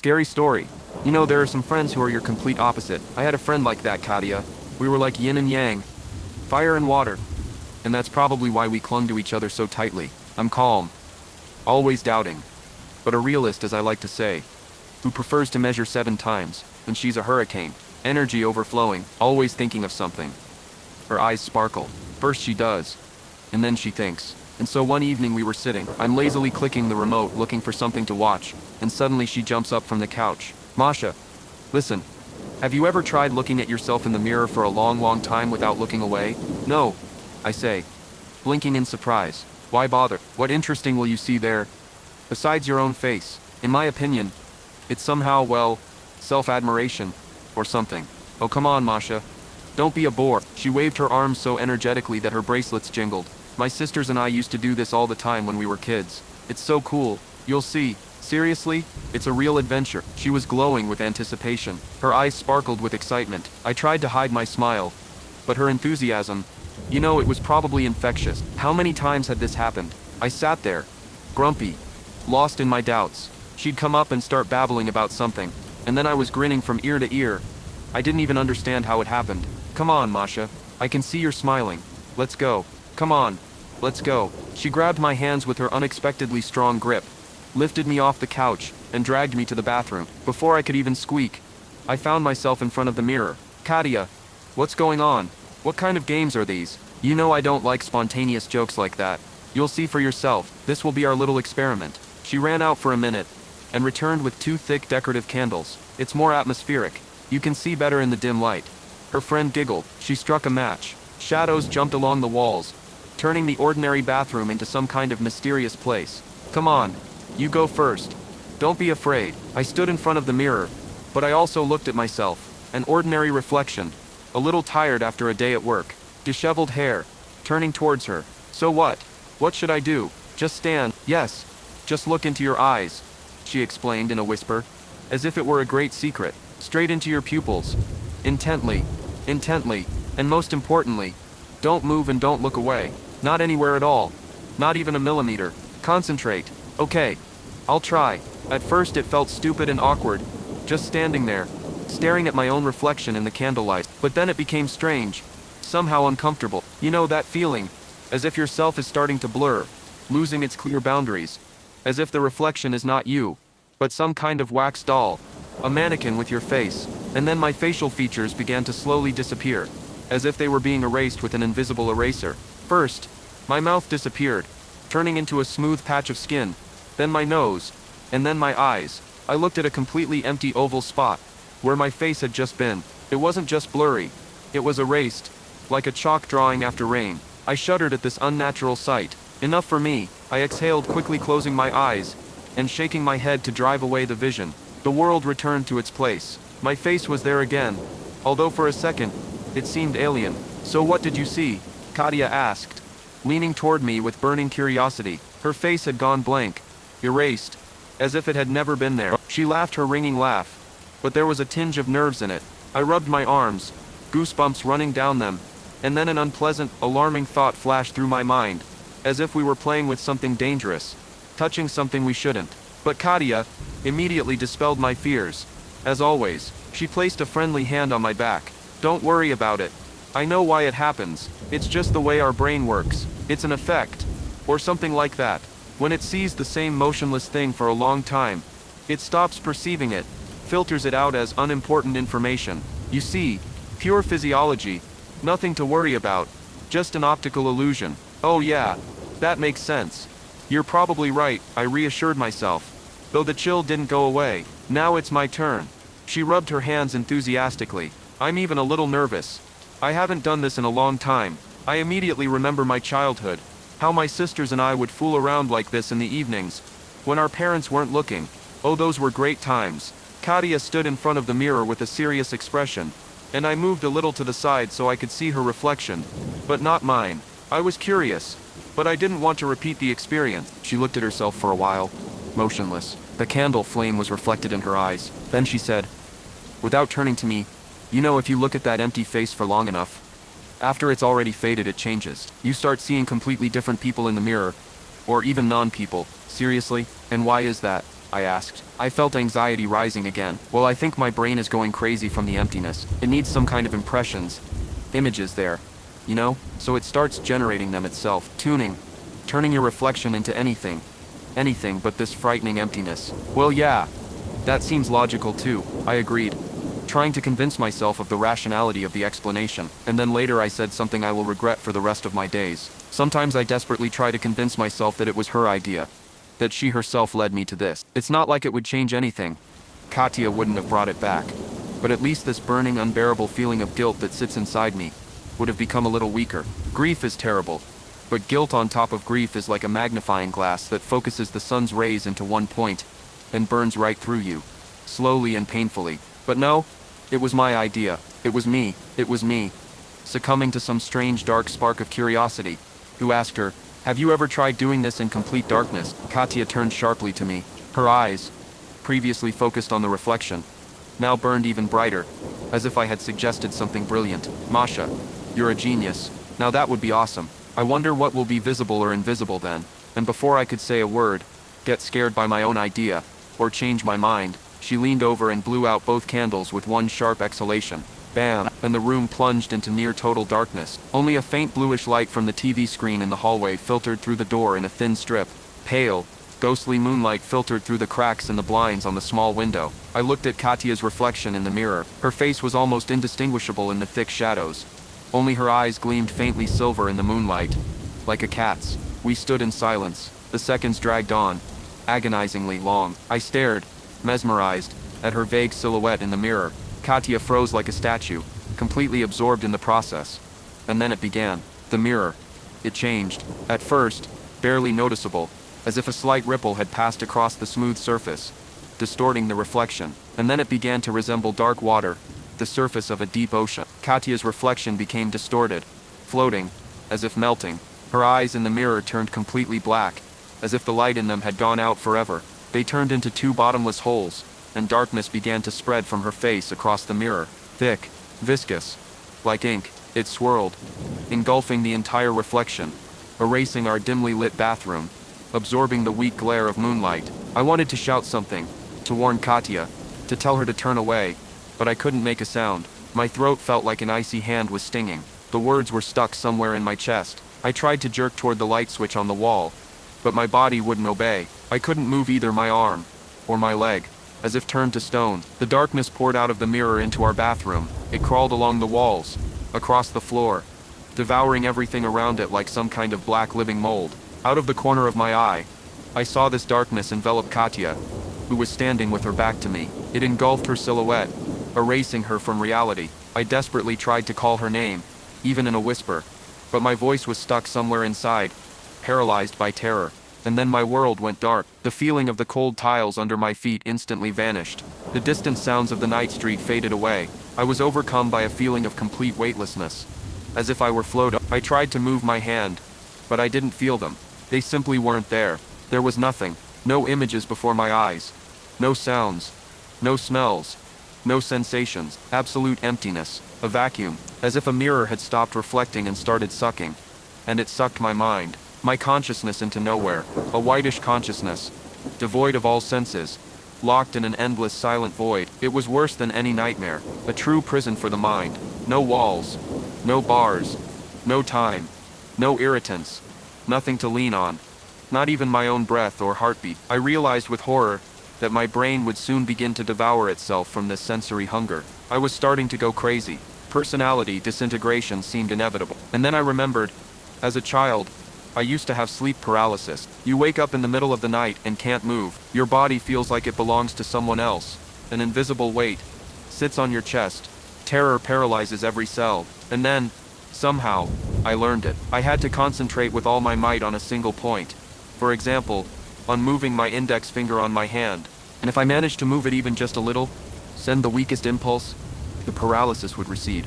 Scary story. You know, there are some friends who are your complete opposite. I had a friend like that, Katya. We were like yin and yang. Fire and water. And that's probably why we clung to each other so tightly. I'm calm. Always doubting. But a realist, as I like to say. Who prefers to measure 7 times. And she's a hurricane. Energy overflowing. Always thinking of something. Her eyes sparkle. First she does. And then she thinks. And so one evening we were sitting. I'm lazily clicking the remote, looking for something to watch. And suddenly she jumps up from the couch. Masha. Listen. Have you ever tried looking at yourself in the mirror for a long time without looking away? No. I say. Blinking in surprise. Why bother? What interesting will you see there? Besides your own face. In my opinion. It's somehow, well, self-admiration. Or something. Oh come on, Masha. Don't be a bore. She waved her arms so energetically that her bracelets jingled. My sisters and I used to do this all the time when we were kids. It's so cool. You'll see. Seriously? It's a real adventure. She was glowing with anticipation. Her eyes sparkled with excitement. I tried to hide my smile. But her enthusiasm, you know, it was probably infectious. How many times had this happened? I sat there, grumpy, lost in my doubts. She'd come up and start babbling about something. And then I was grinning from ear to ear. I didn't even understand how it happened. Come on, Masha. I can see you're smiling. Let's go. Come on. Let's go. She grabbed my hands with her unexpectedly strong grip, lifted me off the couch, and dragged me to the bathroom. Before I could even squeak, I found myself in front of the mirror. Katya, what's going on? What kind of games are these? You know I don't like spontaneous jokes like that. You'll see for yourself. This will be our little experiment. She ran out for a minute, and returned with 2 thick decorative candles. It's more atmospheric. You can see better in the dim light. Her friend giggled. She struck a match. Shadows jumped along the walls, turning the ordinary bathroom into some kind of mysterious place. Come on. You go first. Don't be afraid. I stood in front of the mirror, but I also looked at myself. An ordinary reflection. A little tired after a day at work. Disheveled hair. Turning towards her. So what? What should I do? Just stand. Yes. Just look into your eyes. She explained in a whisper, as if it were a great secret. Straight into your pupils. Intently. Intently. And most importantly, don't move and don't look away. Not anywhere at all. Not even a millimeter. Concentrate. Okay. I'll try. At first it felt stupid and awkward. Just standing there, staring at my own reflection in the candlelight. But then it became strange. Somehow uncomfortable. You know that feeling. As if yourself is starting to blur. Losing its clear boundaries. As if the reflection is not you, but some kind of wax doll. A mannequin with your face. And then my facial features began to slowly disappear. As if they were being erased with an invisible eraser. First, my mouth disappeared, turning into a smooth patch of skin. Then my nose. And then my eyes. I looked at a completely empty oval spot, where my face had just been. It wasn't just blurry. It was erased, like a chalk drawing after rain. I shuddered at this unnatural sight. Enough for me. I exhaled, quickly closing my eyes, and shaking my head to drive away the vision. The world returned to its place. My face was there again, although for a second, it seemed alien. So what did you see? Katya asked, leaning toward me with burning curiosity. Her face had gone blank, erased, as if it had never been there. She laughed her ringing laugh, but there was a tinge of nerves in it. I rubbed my arms, goosebumps running down them, and then an unpleasant, alarming thought flashed through my mind, as if we were playing with something dangerous, touching something we shouldn't. But Katya immediately dispelled my fears. As always, she placed a friendly hand on my back. Don't worry about it. I know why it happens. It's just the way our brain works. It's an effect, or something like that. When it sees the same motionless thing for a long time, it stops perceiving it, filters it out as unimportant information. You see, pure physiology, nothing to worry about, just an optical illusion. Oh yeah, that makes sense. You're probably right, I reassured myself, though the chill didn't go away. Now it's my turn. She rubbed her hands enthusiastically. I'm even a little nervous. I haven't done this in a long time. I immediately remember my childhood, how my sisters and I would fool around like this in the evenings, when our parents weren't looking. Oh, those were great times. Katya stood in front of the mirror with a serious expression, and I moved a little to the side so I could see her reflection, but not mine. I was curious, but I didn't want to repeat the experience. She looked at herself for a while, motionless. The candle flame was reflected in her eyes. Then she said, without turning to me, you know, if you look at that empty face for long enough, after it's already faded, it changes. You start seeing completely different people in the mirror, or even non-people. Seriously? And why is that? I asked. I felt anxiety rising again. Well, I think my brain is going crazy from the emptiness. It needs some kind of impressions. Images there. You know? So it starts generating them itself. Turning your reflection into anything. Anything but this frightening emptiness. Well, yeah. That seems logical too, I agreed, trying to convince myself of the rationality of the explanation. And then later I said something I will regret for the rest of my days. Sometimes I desperately try to convince myself that it was her idea, that she herself led me to this. It's not like it would change anything. Katya wouldn't have brought it back. But at least this burning, unbearable feeling of guilt that sits inside me would have become a little weaker. Grief is terrible, but guilt on top of grief is like a magnifying glass that focuses the sun's rays into one point and burns right through you, slowly and painfully. But no, it was my idea. It was me. Succumbing to some strange dark spark of curiosity, who asked her, "Have you ever tried doing this in complete darkness?" Katya turned sharply to me. Her eyes, previously focused on the reflection, now burned even brighter, as if I had suggested something brilliant. "Masha, you're a genius. Now that would be awesome. I wonder what will be visible or invisible then." And before I could say a word, get scared by my own idea, or change my mind, she leaned over and blew out both candles with one sharp exhalation. Bam! And the room plunged into near total darkness. Only a faint bluish light from the TV screen in the hallway filtered through the door in a thin strip. Pale, ghostly moonlight filtered through the cracks in the blinds on the small window. I looked at Katya's reflection in the mirror. Her face was almost indistinguishable in the thick shadows. Only her eyes gleamed faintly silver in the moonlight, like a cat's. We stood in silence. The seconds dragged on, agonizingly long. I stared, mesmerized, at her vague silhouette in the mirror. Katya froze like a statue, completely absorbed in the process. And then it began. The mirror. It changed. At first, barely noticeable, as if a slight ripple had passed across the smooth surface, distorting the reflection. And then it began to resemble dark water, the surface of a deep ocean. Katya's reflection became distorted, floating, as if melting. Her eyes in the mirror turned completely black, as if the light in them had gone out forever. They turned into two bottomless holes, and darkness began to spread from her face across the mirror. Thick, viscous, like ink, it swirled, engulfing the entire reflection, erasing our dimly lit bathroom, absorbing the weak glare of moonlight. I wanted to shout something, to warn Katya, to tell her to turn away, but I couldn't make a sound. My throat felt like an icy hand was stinging. The words were stuck somewhere in my chest. I tried to jerk toward the light switch on the wall, but my body wouldn't obey. I couldn't move either my arm or my leg, as if turned to stone. The darkness poured out of the mirror into our bathroom. It crawled along the walls, across the floor, devouring everything around it like some kind of black living mold. Out of the corner of my eye, I saw this darkness envelop Katya, who was standing with her back to me. It engulfed her silhouette, erasing her from reality. I desperately tried to call her name, even in a whisper, but my voice was stuck somewhere inside, paralyzed by terror. And then my world went dark. The feeling of the cold tiles under my feet instantly vanished. The distant sounds of the night street faded away. I was overcome by a feeling of complete weightlessness, as if I were floating. I tried to move my hand, but I didn't feel them. They simply weren't there. There was nothing. No images before my eyes. No sounds. No smells. No sensations. Absolute emptiness. A vacuum. As if a mirror had stopped reflecting and started sucking. And it sucked my mind, my consciousness into nowhere. A whitish consciousness, devoid of all senses, locked in an endless silent void. It was worse than any nightmare. A true prison for the mind. No walls. No bars. No time. No irritants. Nothing to lean on. Not even my own breath or heartbeat. I realized with horror that my brain would soon begin to devour itself from this sensory hunger. I was starting to go crazy. Personality disintegration seemed inevitable. And then I remembered, as a child, I used to have sleep paralysis. You wake up in the middle of the night and can't move. Your body feels like it belongs to someone else. An invisible weight sits on your chest. Terror paralyzes every cell. And then, somehow, I learned it. I had to concentrate with all my might on a single point. For example, on moving my index finger on my hand. And if I managed to move it even just a little, send the weakest impulse, the paralysis would recede.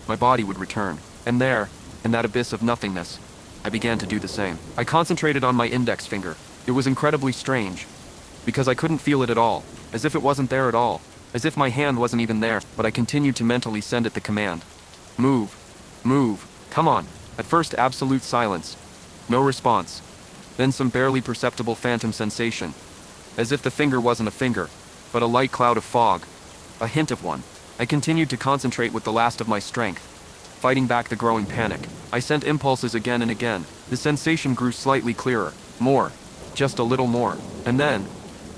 My body would return. And there, in that abyss of nothingness, I began to do the same. I concentrated on my index finger. It was incredibly strange, because I couldn't feel it at all, as if it wasn't there at all, as if my hand wasn't even there, but I continued to mentally send it the command. Move. Move. Come on. At first absolute silence. No response. Then some barely perceptible phantom sensation. as if the finger wasn't a finger, but a light cloud of fog. A hint of one. I continued to concentrate with the last of my strength, fighting back the growing panic. I sent impulses again and again. The sensation grew slightly clearer. More. Just a little more. And then,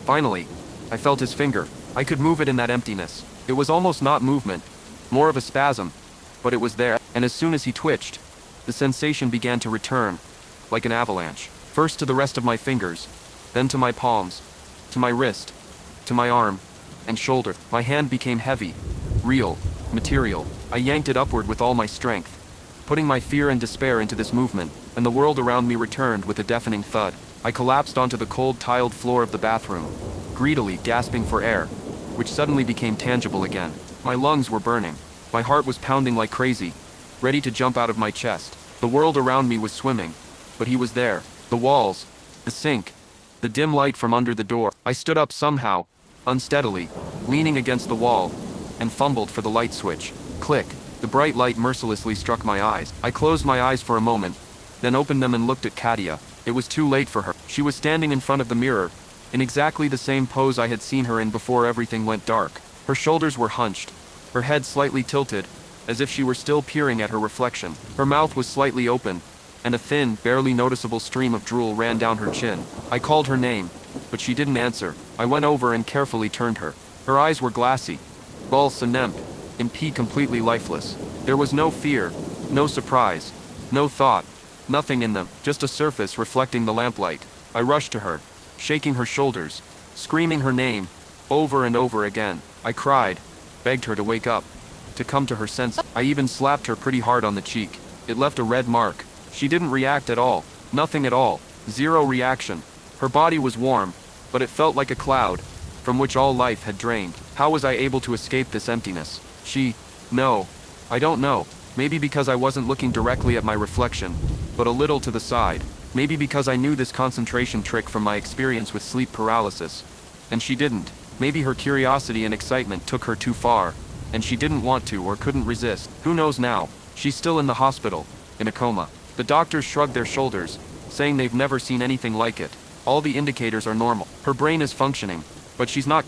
finally, I felt his finger. I could move it in that emptiness. It was almost not movement, more of a spasm, but it was there, and as soon as he twitched, the sensation began to return, like an avalanche. First to the rest of my fingers, then to my palms, to my wrist, to my arm, and shoulder. My hand became heavy, real, material. I yanked it upward with all my strength, putting my fear and despair into this movement, and the world around me returned with a deafening thud. I collapsed onto the cold tiled floor of the bathroom, greedily gasping for air, which suddenly became tangible again. My lungs were burning. My heart was pounding like crazy, ready to jump out of my chest. The world around me was swimming, but he was there. The walls, the sink, the dim light from under the door. I stood up somehow, unsteadily, leaning against the wall, and fumbled for the light switch. Click. The bright light mercilessly struck my eyes. I closed my eyes for a moment, then opened them and looked at Katya. It was too late for her. She was standing in front of the mirror, in exactly the same pose I had seen her in before everything went dark. Her shoulders were hunched, her head slightly tilted, as if she were still peering at her reflection. Her mouth was slightly open, and a thin, barely noticeable stream of drool ran down her chin. I called her name, but she didn't answer. I went over and carefully turned her. Her eyes were glassy, false and empty, completely lifeless. There was no fear, no surprise, no thought, nothing in them, just a surface reflecting the lamplight. I rushed to her, shaking her shoulders, screaming her name, over and over again. I cried, begged her to wake up, to come to her senses. I even slapped her pretty hard on the cheek. It left a red mark. She didn't react at all. Nothing at all. Zero reaction. Her body was warm, but it felt like a cloud, from which all life had drained. How was I able to escape this emptiness? No. I don't know. Maybe because I wasn't looking directly at my reflection, but a little to the side. Maybe because I knew this concentration trick from my experience with sleep paralysis, and she didn't. Maybe her curiosity and excitement took her too far, and she didn't want to or couldn't resist. Who knows now? She's still in the hospital, in a coma. The doctors shrugged their shoulders, saying they've never seen anything like it. All the indicators are normal. Her brain is functioning, but she's not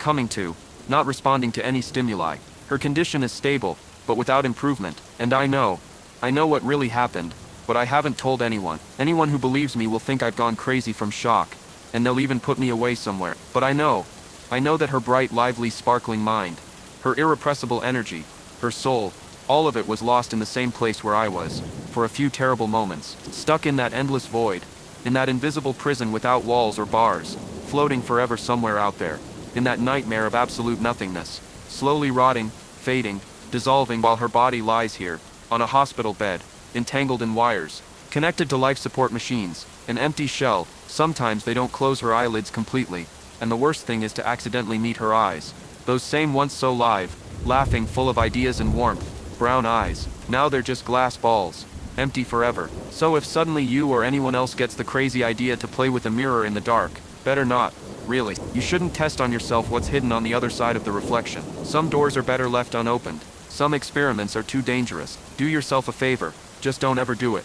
not responding to any stimuli. Her condition is stable, but without improvement. And I know what really happened, but I haven't told anyone. Anyone who believes me will think I've gone crazy from shock, and they'll even put me away somewhere. But I know that her bright, lively, sparkling mind, her irrepressible energy, her soul, all of it was lost in the same place where I was, for a few terrible moments, stuck in that endless void, in that invisible prison without walls or bars, floating forever somewhere out there, in that nightmare of absolute nothingness, slowly rotting, fading, dissolving while her body lies here, on a hospital bed, entangled in wires, connected to life support machines, an empty shell. Sometimes they don't close her eyelids completely, and the worst thing is to accidentally meet her eyes. Those same once so live, laughing, full of ideas and warmth, brown eyes. Now they're just glass balls, empty forever. So if suddenly you or anyone else gets the crazy idea to play with a mirror in the dark, better not, really. You shouldn't test on yourself what's hidden on the other side of the reflection. Some doors are better left unopened. Some experiments are too dangerous. Do yourself a favor, just don't ever do it.